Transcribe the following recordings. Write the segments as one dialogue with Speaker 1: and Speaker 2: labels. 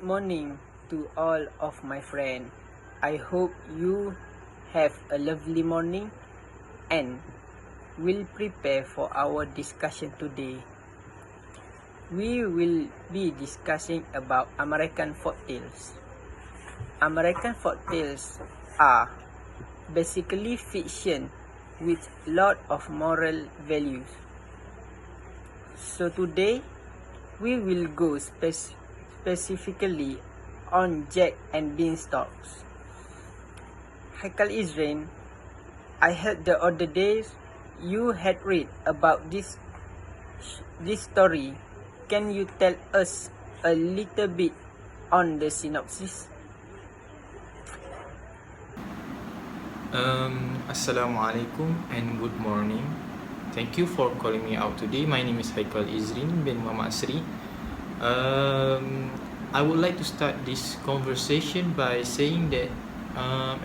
Speaker 1: morning to all of my friends. I hope you have a lovely morning and will prepare for our discussion today. We will be discussing about American folktales. American folktales are basically fiction with lot of moral values. So today we will go specifically on Jack and Beanstalks. Haikal Izrain, I heard the other days you had read about this story. Can you tell us a little bit on the synopsis?
Speaker 2: Assalamualaikum and good morning. Thank you for calling me out today. My name is Haikal Izrin bin Muhammad Asri. I would like to start this conversation by saying that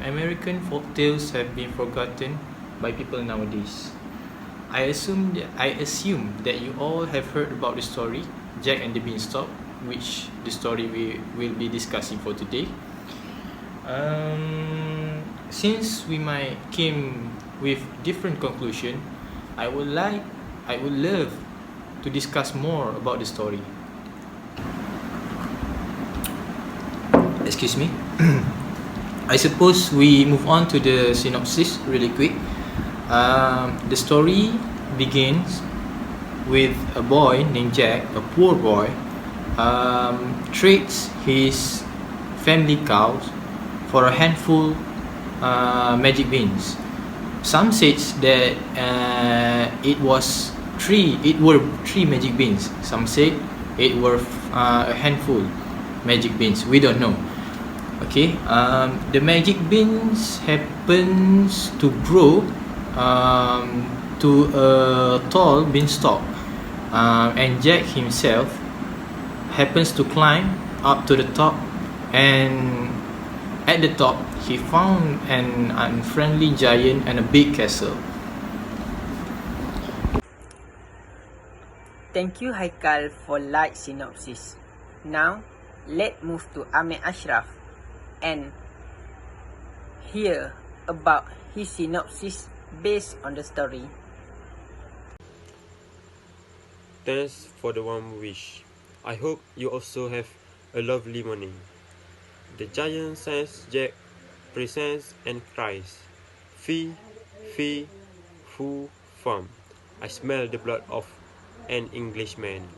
Speaker 2: American folktales have been forgotten by people nowadays. I assume that you all have heard about the story Jack and the Beanstalk, which the story we will be discussing for today. Since we might came with different conclusion, I would love to discuss more about the story. Excuse me. I suppose we move on to the synopsis really quick. The story begins with a boy named Jack, a poor boy, trades his family cows for a handful magic beans. Some says that it were three magic beans. Some say it were a handful magic beans. We don't know. Okay, the magic beans happens to grow to a tall beanstalk, and Jack himself happens to climb up to the top, and at the top he found an unfriendly giant and a big castle.
Speaker 1: Thank you Haikal for light synopsis. Now, let's move to Ameer Ashraf and hear about his synopsis based on the story.
Speaker 3: Thanks for the warm wish. I hope you also have a lovely morning. The giant senses Jack presents and cries, "Fee, fee, foo, fum. I smell the blood of an Englishman."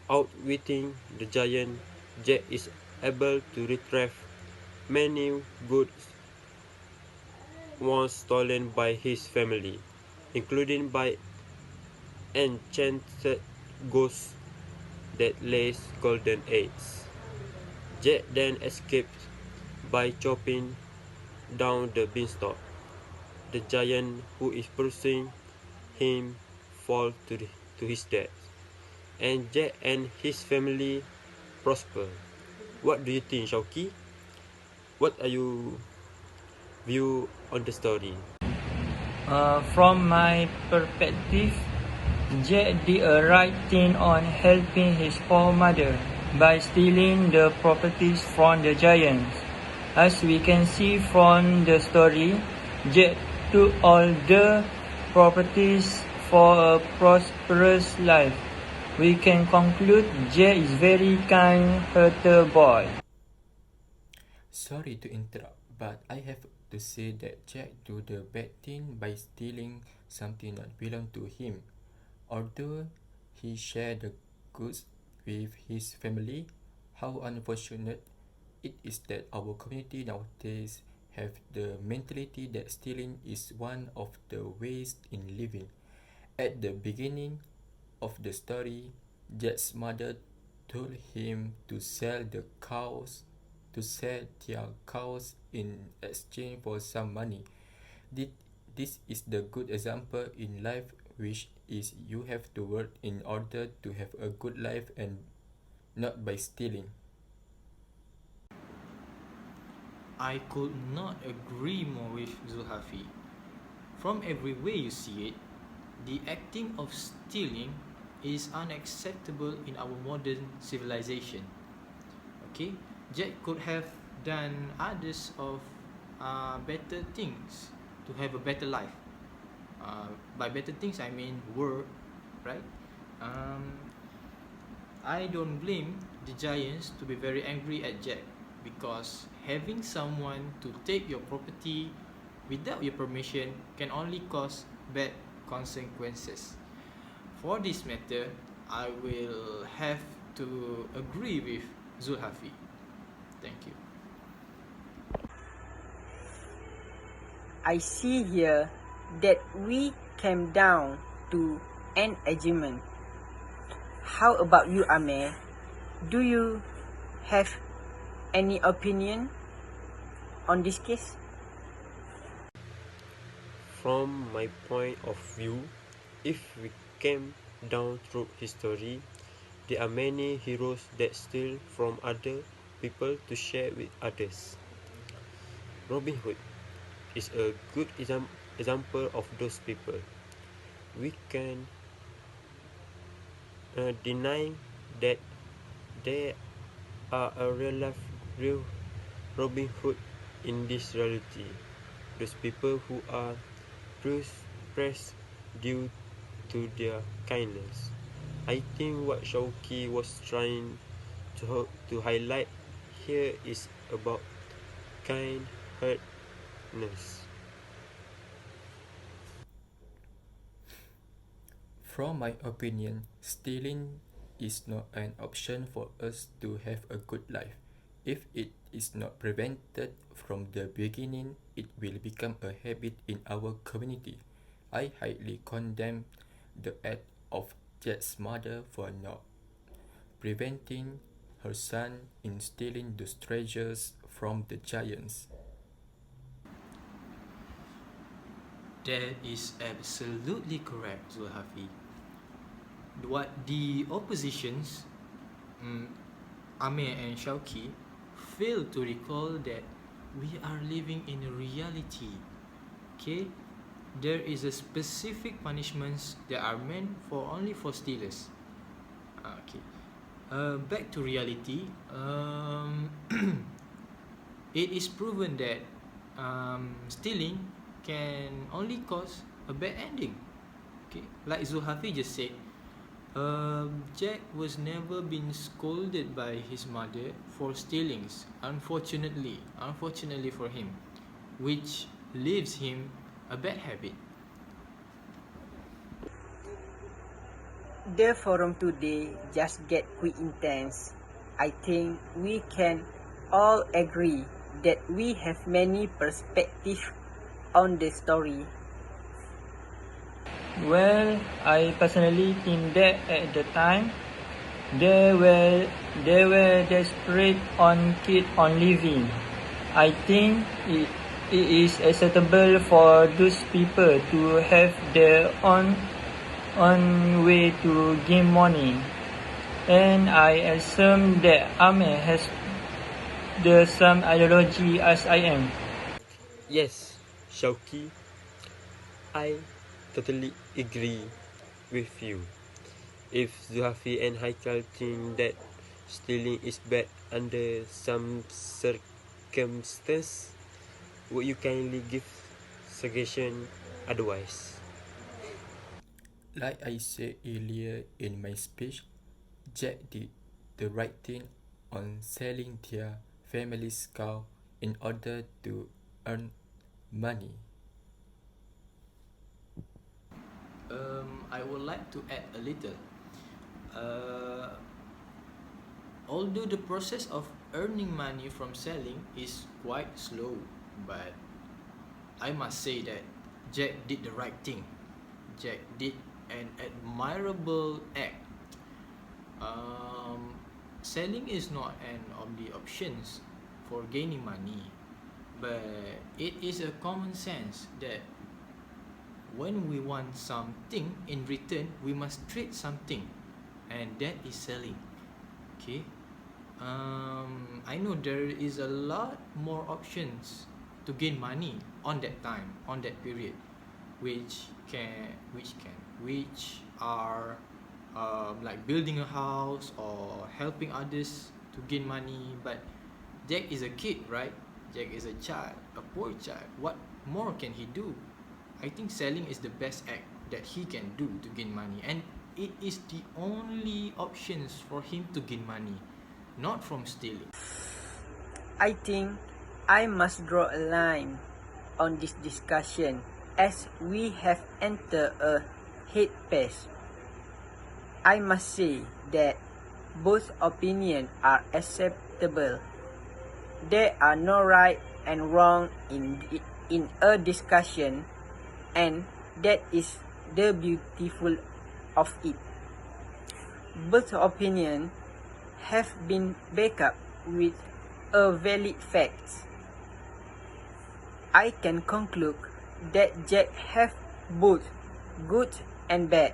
Speaker 3: Outwitting the giant, Jack is able to retrieve many goods once stolen by his family, including by enchanted ghosts that lays golden eggs. Jack then escapes by chopping down the beanstalk. The giant who is pursuing him falls to his death, and Jack and his family prosper. What do you think, Syauqi? What are your view on the story?
Speaker 4: From my perspective, Jack did a right thing on helping his poor mother by stealing the properties from the giants. As we can see from the story, Jack took all the properties for a prosperous life. We can conclude Jack is very kind-hearted boy.
Speaker 2: Sorry to interrupt, but I have to say that Jack do the bad thing by stealing something that belong to him. Although he shared the goods with his family, how unfortunate it is that our community nowadays have the mentality that stealing is one of the ways in living. At the beginning of the story, Jack's mother told him to sell their cows in exchange for some money. This is the good example in life, which is you have to work in order to have a good life and not by stealing. I could not agree more with Zulhafiy. From every way you see it, the acting of stealing is unacceptable in our modern civilization. Okay, Jack could have done others of better things to have a better life. By better things, I mean work, right? Um, I don't blame the Giants to be very angry at Jack because having someone to take your property without your permission can only cause bad consequences. For this matter, I will have to agree with Zulhafiy. Thank you.
Speaker 1: I see here that we came down to an agreement. How about you, Ameer? Do you have any opinion on this case?
Speaker 3: From my point of view, if we came down through history, there are many heroes that steal from other people to share with others. Robin Hood is a good example of those people. We can deny that there are a real Robin Hood in this reality. Those people who are praised due to their kindness. I think what Syauqi was trying to highlight here is about kind-heartedness.
Speaker 5: From my opinion, stealing is not an option for us to have a good life. If it is not prevented from the beginning, it will become a habit in our community. I highly condemn the act of Jet's mother for not preventing her son in stealing those treasures from the giants.
Speaker 2: That is absolutely correct, Zulhafi. What the oppositions, Ameer and Syauqi, fail to recall that we are living in a reality. Okay, there is a specific punishments that are meant for only for stealers. Okay, back to reality. It is proven that stealing can only cause a bad ending. Okay, like Zulhafi just said, Jack was never been scolded by his mother for stealings. Unfortunately for him, which leaves him a bad habit.
Speaker 1: The forum today just get quite intense. I think we can all agree that we have many perspectives on the story.
Speaker 4: Well, I personally think that at the time they were desperate on keep on living. I think it is acceptable for those people to have their own way to gain money. And I assume that Ameer has the same ideology as I am.
Speaker 3: Yes, Syauqi, I totally agree with you. If Zulhafiy and Haikal think that stealing is bad under some circumstances, would you kindly give suggestion otherwise?
Speaker 5: Like I said earlier in my speech, Jack did the right thing on selling their family's cow in order to earn money.
Speaker 2: I would like to add a little. Uh, Although the process of earning money from selling is quite slow, but I must say that Jack did the right thing. Jack did an admirable act. Um, Selling is not an of the options for gaining money, but it is a common sense that when we want something in return, we must trade something, and that is selling. Okay. I know there is a lot more options to gain money on that time, on that period, which are like building a house or helping others to gain money, but Jack is a kid, right? Jack is a child, a poor child. What more can he do? I think selling is the best act that he can do to gain money, and it is the only options for him to gain money, not from stealing.
Speaker 1: I think I must draw a line on this discussion as we have entered a hate phase. I must say that both opinions are acceptable. There are no right and wrong in a discussion, and that is the beautiful of it. Both opinions have been backed up with a valid facts. I can conclude that Jack have both good and bad.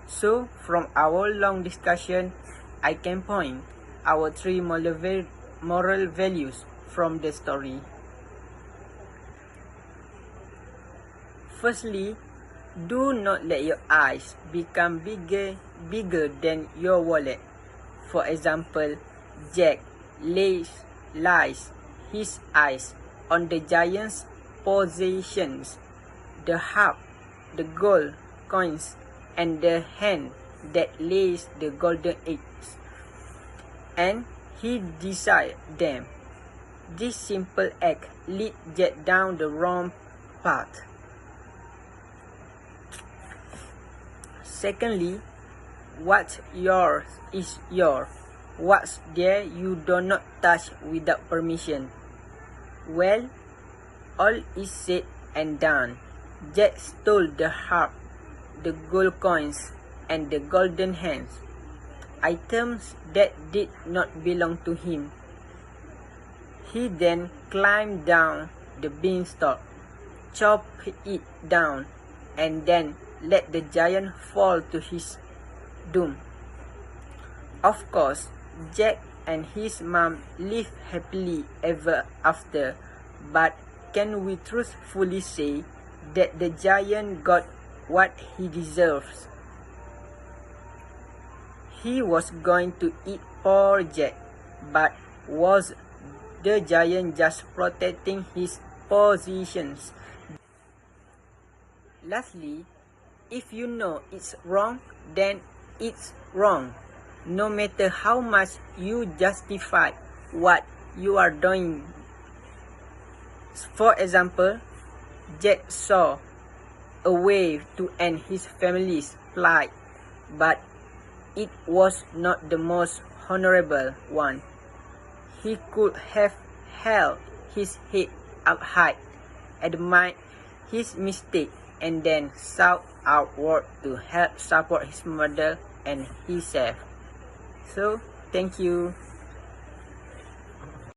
Speaker 1: So from our long discussion, I can point our three moral values from the story. Firstly, do not let your eyes become bigger than your wallet. For example, Jack lies his eyes on the giant's possessions, the harp, the gold coins, and the hand that lays the golden eggs, and he desired them. This simple act led Jack down the wrong path. Secondly, what's yours is yours. What's there you do not touch without permission. Well, all is said and done. Jack stole the harp, the gold coins, and the golden hands, items that did not belong to him. He then climbed down the beanstalk, chopped it down, and then let the giant fall to his doom. Of course, Jack and his mom lived happily ever after, but can we truthfully say that the giant got what he deserves? He was going to eat poor Jack, but was the giant just protecting his positions? Lastly, if you know it's wrong, then it's wrong, no matter how much you justify what you are doing. For example, Jack saw a way to end his family's plight, but it was not the most honorable one. He could have held his head up high, admired his mistake, and then sought outward to help support his mother and himself. So, thank you.